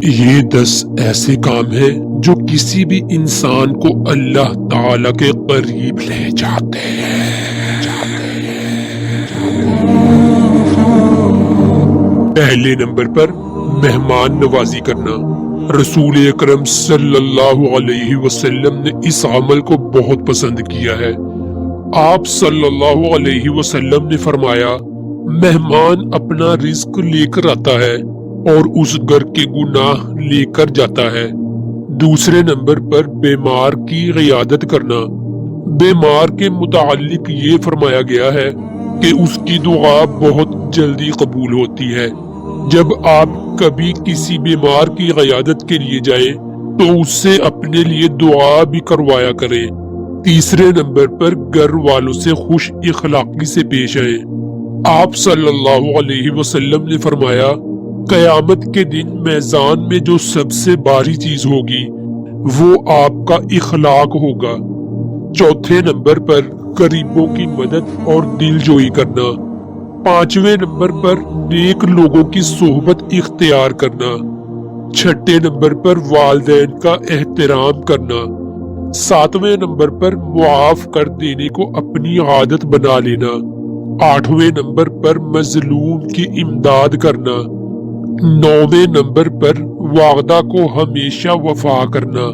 یہ 10 ایسے کام ہیں جو کسی بھی انسان کو اللہ تعالی کے قریب لے جاتے ہیں۔ پہلے نمبر پر مہمان نوازی کرنا۔ رسول اکرم صلی اللہ علیہ وسلم نے اس عمل کو بہت پسند کیا ہے۔ آپ صلی اللہ علیہ وسلم نے فرمایا، مہمان اپنا رزق لے کر آتا ہے اور اس گھر کے گناہ لے کر جاتا ہے۔ دوسرے نمبر پر بیمار کی عیادت کرنا۔ بیمار کے متعلق یہ فرمایا گیا ہے کہ اس کی دعا بہت جلدی قبول ہوتی ہے۔ جب آپ کبھی کسی بیمار کی عیادت کے لیے جائیں تو اس سے اپنے لیے دعا بھی کروایا کریں۔ تیسرے نمبر پر گھر والوں سے خوش اخلاقی سے پیش آئیں۔ آپ صلی اللہ علیہ وسلم نے فرمایا، قیامت کے دن میزان میں جو سب سے بھاری چیز ہوگی وہ آپ کا اخلاق ہوگا۔ چوتھے نمبر پر غریبوں کی مدد اور دل جوئی کرنا۔ پانچویں نمبر پر نیک لوگوں کی صحبت اختیار کرنا۔ چھٹے نمبر پر والدین کا احترام کرنا۔ ساتویں نمبر پر معاف کر دینے کو اپنی عادت بنا لینا۔ آٹھویں نمبر پر مظلوم کی امداد کرنا۔ نویں نمبر پر وعدہ کو ہمیشہ وفا کرنا۔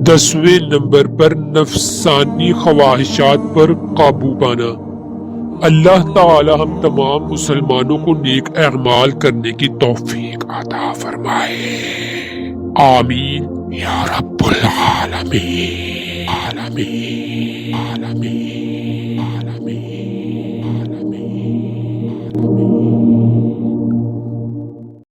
10ویں نمبر پر نفسانی خواہشات پر قابو پانا۔ اللہ تعالی ہم تمام مسلمانوں کو نیک اعمال کرنے کی توفیق عطا فرمائے۔ آمین یا رب العالمین۔